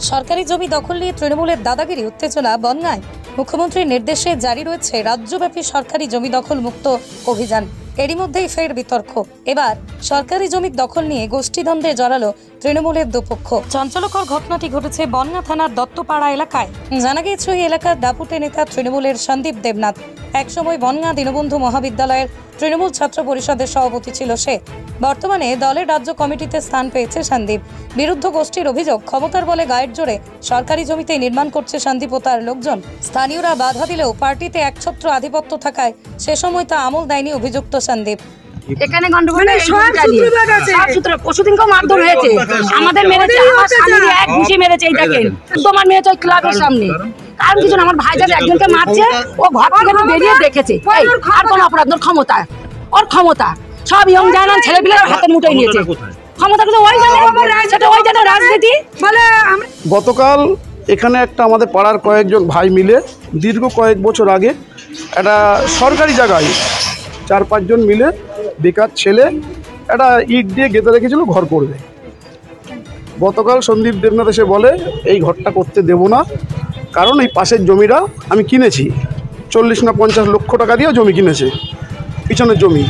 সরকারি জমি দখল নিয়ে তৃণমূলের দাদাগিরি উত্তেজনা বনগাঁয়। মুখ্যমন্ত্রীর নির্দেশে জারি রয়েছে রাজ্যব্যাপী সরকারি জমি দখল মুক্ত অভিযান। এরই মধ্যেই ফের বিতর্ক। এবার সরকারি জমির দখল নিয়ে গোষ্ঠীদ্বন্দ্বে জড়ালো তৃণমূলের দুপক্ষ। চাঞ্চল্যকর ঘটনাটি ঘটেছে বনগাঁ থানার দত্তপাড়া এলাকায়। জানা গিয়েছে ওই এলাকার দাপুটে নেতা তৃণমূলের সন্দীপ দেবনাথ। একসময় বনগাঁ দীনবন্ধু মহাবিদ্যালয়ের তৃণমূল ছাত্র পরিষদের সভাপতি ছিল সে। বর্তমানে দলের রাজ্য কমিটিতে স্থান পেয়েছে সন্দীপ। বিরুদ্ধ গোষ্ঠীর অভিযোগ, ক্ষমতার বলে গায়ের জোরে সরকারি জমিতে নির্মাণ করছে সন্দীপ ও তার লোকজন। স্থানীয়রা বাধা দিলেও পার্টিতে একছত্র আধিপত্য থাকায় সে সময় তা আমল দেয়নি অভিযুক্ত সন্দীপ। এখানে গন্ডগোল পরশুদিনকেও মারধর হয়েছে, আমাদের মেরেছে, আমার স্বামীকে এক ঘুষি মেরেছে। এই দেখেন তোমার মেরেছে ওই ক্লাবের সামনে। কারণ কিছু আমার ভাই যাতে একজনকে মারছে, ও ঘর থেকে বেরিয়ে দেখেছে। আর কোন অপরাধ? ক্ষমতা, ওর ক্ষমতা সব ইয়ং জানান ছেলে পিলের হাতের মুঠোয় নিয়েছে। ক্ষমতা কিন্তু ওই জানে, সেটা ওই জানে রাজনীতি বলে। গতকাল এখানে একটা আমাদের পাড়ার কয়েকজন ভাই মিলে দীর্ঘ কয়েক বছর আগে একটা সরকারি জায়গায় 4-5 জন মিলে বেকার ছেলে একটা ইট দিয়ে গেঁথে রেখেছিল ঘর করবে। গতকাল সন্দীপ দেবনাথ এসে বলে এই ঘরটা করতে দেব না, কারণ এই পাশের জমিটা আমি কিনেছি, 40 না 50 লক্ষ টাকা দিয়ে জমি কিনেছে, পিছনের জমি।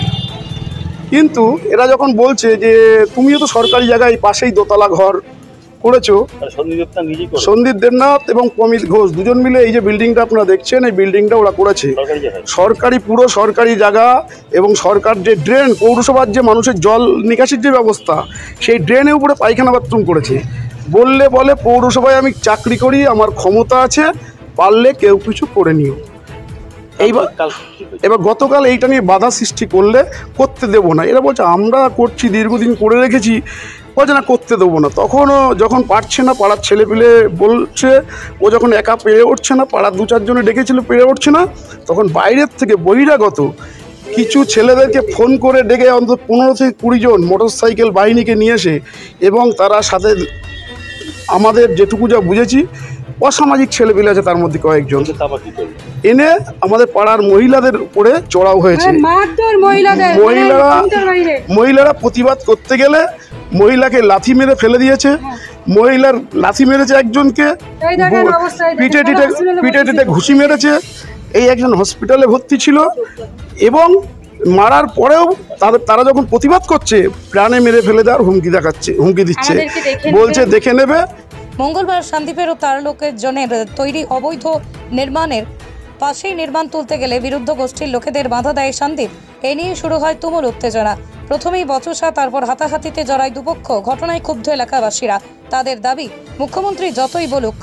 কিন্তু এরা যখন বলছে যে তুমিও তো সরকারি জায়গায় পাশেই দোতলা ঘর করেছো, সন্দীপ দেবনাথ এবং প্রমিত ঘোষ দুজন মিলে এই যে বিল্ডিংটা আপনারা দেখছেন, এই বিল্ডিংটা ওরা করেছে সরকারি, পুরো সরকারি জায়গা। এবং সরকার যে ড্রেন, পৌরসভার যে মানুষের জল নিকাশির যে ব্যবস্থা, সেই ড্রেনের উপরে পায়খানা বাথরুম করেছে। বললে বলে পৌরসভায় আমি চাকরি করি, আমার ক্ষমতা আছে, পারলে কেউ কিছু করে নিও। এবার গতকাল এইটা নিয়ে বাধা সৃষ্টি করলে করতে দেবো না। এরা বলছে আমরা করছি, দীর্ঘদিন করে রেখেছি, বলছে না করতে দেবো না। তখনও যখন পারছে না, পাড়ার ছেলেপিলে বলছে, ও যখন একা পেরে উঠছে না, পাড়ার 2-4 জনে ডেকেছিল, পেরে উঠছে না, তখন বাইরের থেকে বহিরাগত কিছু ছেলেদেরকে ফোন করে ডেকে অন্তত 15 থেকে 20 জন মোটরসাইকেল বাহিনীকে নিয়ে এসে, এবং তারা সাথে আমাদের যেটুকু যা বুঝেছি অসামাজিক ছেলেপিলে আছে, তার মধ্যে কয়েকজন এনে আমাদের পাড়ার মহিলাদের উপরে চড়াও হয়েছে। মহিলারা প্রতিবাদ করতে গেলে মহিলাকে লাথি মেরে ফেলে দিয়েছে। মহিলার লাথি মেরেছে একজনকে, পিঠে টিটে ঘুষি মেরেছে। এই একজন হসপিটালে ভর্তি ছিল, এবং মারার পরেও তারা যখন প্রতিবাদ করছে প্রাণে মেরে ফেলে দেওয়ার হুমকি দিচ্ছে, বলছে দেখে নেবে। মঙ্গলবার সন্দীপের ও তার লোকের জনের তৈরি অবৈধ নির্মাণের পাশেই নির্মাণ তুলতে গেলে বিরুদ্ধ গোষ্ঠীর লোকেদের বাধা দেয় সন্দীপ। এ নিয়ে শুরু হয় তুমুল উত্তেজনা। প্রথমেই বচসা, তারপর হাতাহাতিতে জড়ায় দুপক্ষ। ঘটনায় ক্ষুব্ধ এলাকাবাসীরা। তাদের দাবি, মুখ্যমন্ত্রী যতই বলুক,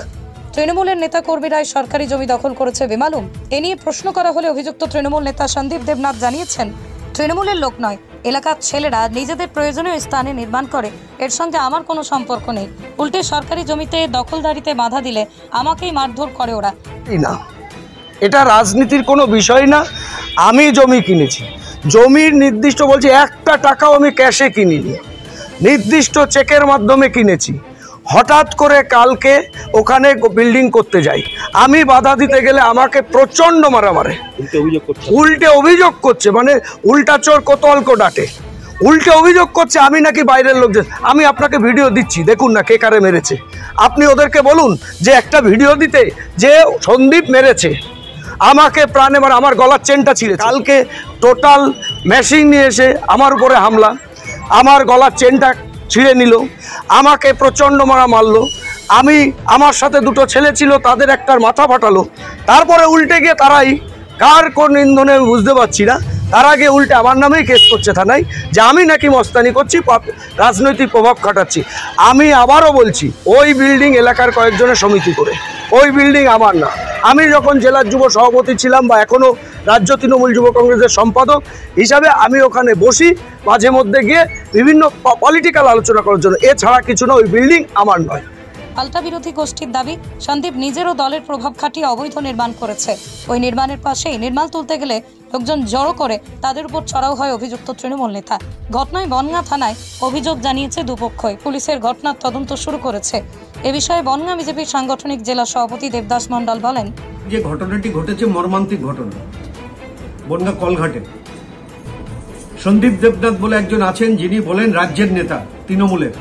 তৃণমূলের নেতা কর্মীরাই সরকারি জমি দখল করেছে বেমালুম। এ নিয়ে প্রশ্ন করা হলে অভিযুক্ত তৃণমূল নেতা সন্দীপ দেবনাথ জানিয়েছেন, তৃণমূলের লোক নয়, এলাকার ছেলেরা নিজেদের প্রয়োজনীয় স্থানে নির্মাণ করে, এর সঙ্গে আমার কোনো সম্পর্ক নেই। উল্টে সরকারি জমিতে দখলদারিতে বাধা দিলে আমাকেই মারধর করে ওরা। না, এটা রাজনীতির কোনো বিষয় না। আমি জমি কিনেছি, জমির নির্দিষ্ট বলছি 1টা টাকাও আমি ক্যাশে কিনিনি, নির্দিষ্ট চেকের মাধ্যমে কিনেছি। হঠাৎ করে কালকে ওখানে বিল্ডিং করতে যাই, আমি বাধা দিতে গেলে আমাকে প্রচণ্ড মারামারে, উল্টে অভিযোগ করছে, মানে উল্টা চোর কোতোয়ালকে ডাটে, উল্টে অভিযোগ করছে আমি নাকি বাইরের লোকজন। আমি আপনাকে ভিডিও দিচ্ছি, দেখুন না কে কারে মেরেছে। আপনি ওদেরকে বলুন যে একটা ভিডিও দিতে, যে সন্দীপ মেরেছে আমাকে প্রাণে মারা, আমার গলার চেনটা ছিঁড়ে। কালকে টোটাল মেশিন নিয়ে এসে আমার উপরে হামলা, আমার গলার চেনটা ছিঁড়ে নিল, আমাকে প্রচণ্ড মারলো। আমার সাথে 2টো ছেলে ছিল, তাদের একটার মাথা ফাটালো। তারপরে উল্টে গিয়ে তারাই কার কোন ইন্ধনে বুঝতে পারছি না, তার আগে উল্টে আমার নামেই কেস করছে থানায়, যে আমি নাকি মস্তানি করছি, রাজনৈতিক প্রভাব খাটাচ্ছি। আমি আবারও বলছি, ওই বিল্ডিং এলাকার কয়েকজনের সমিতি করে, ওই বিল্ডিং আমার না। আমি যখন জেলার যুব সভাপতি ছিলাম, বা এখনও রাজ্য তৃণমূল যুব কংগ্রেসের সম্পাদক হিসাবে, আমি ওখানে বসি মাঝে মধ্যে গিয়ে বিভিন্ন পলিটিক্যাল আলোচনা করার জন্য, এছাড়া কিছু না। ওই বিল্ডিং আমার নয়। পাল্টা বিরোধী গোষ্ঠীর দাবি, সন্দীপ নিজেরও দলের প্রভাব খাটিয়ে অবৈধ নির্মাণ করেছে। ওই নির্মাণের পাশেই নির্মাণ তুলতে গেলে লোকজন জড়ো করে তাদের উপর চড়াও হয় অভিযুক্ত তৃণমূল নেতা। ঘটনায় বনগাঁ থানায় অভিযোগ জানিয়েছে দুপক্ষই। পুলিশের ঘটনার তদন্ত শুরু করেছে। এ বিষয়ে বনগাঁ বিজেপির সাংগঠনিক জেলা সভাপতি দেবদাস মণ্ডল বলেন, যে ঘটনাটি ঘটেছে মর্মান্তিক ঘটনা। বনগাঁ কলঘাটে সন্দীপ দেবনাথ বলে একজন আছেন, যিনি বলেন রাজ্যের নেতা তৃণমূলের।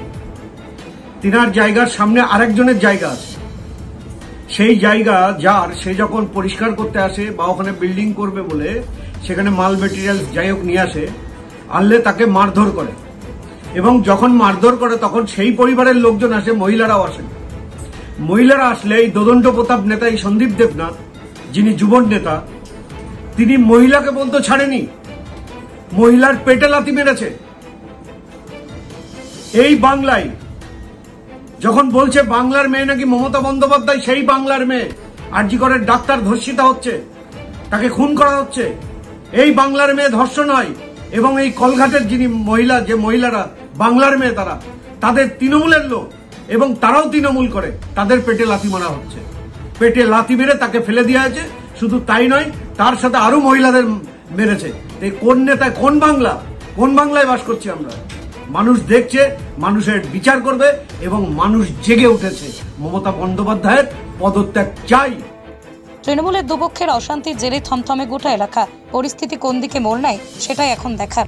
তিনার জায়গার সামনে আরেকজনের জায়গা আছে, সেই জায়গা যার, সে যখন পরিষ্কার করতে আসে বা ওখানে বিল্ডিং করবে বলে সেখানে মাল মেটেরিয়াল যাই হোক নিয়ে আসে, আনলে তাকে মারধর করে, এবং যখন মারধর করে তখন সেই পরিবারের লোকজন আসে, মহিলারাও আসেন। মহিলারা আসলে এই দোদণ্ড প্রতাপ নেতা, এই সন্দীপ দেবনাথ যিনি যুব নেতা, তিনি মহিলাকে বলতে ছাড়েনি, মহিলার পেটে লাথি মেরেছে। এই বাংলায় যখন বলছে বাংলার মেয়ে নাকি মমতা বন্দ্যোপাধ্যায়, সেই বাংলার মেয়ে আরজি করের ডাক্তার ধর্ষিতা হচ্ছে, তাকে খুন করা হচ্ছে, এই বাংলার মেয়ে ধর্ষণ হয়, এবং এই কলঘাটের যিনি মহিলা, যে মহিলারা বাংলার মেয়ে তারা, তাদের তৃণমূলের লোক এবং তারাও তৃণমূল করে, তাদের পেটে লাথি মারা হচ্ছে, পেটে লাথি মেরে তাকে ফেলে দেওয়া হয়েছে। শুধু তাই নয়, তার সাথে আরো মহিলাদের মেরেছে। এই কোন নেতা, কোন বাংলা, কোন বাংলায় বাস করছি আমরা? মানুষ দেখছে, মানুষের বিচার করবে, এবং মানুষ জেগে উঠেছে। মমতা বন্দ্যোপাধ্যায়ের পদত্যাগ চাই। তৃণমূলের দুপক্ষের অশান্তির জেরে থমথমে গোটা এলাকা। পরিস্থিতি কোন দিকে মোড় নেয় সেটাই এখন দেখার।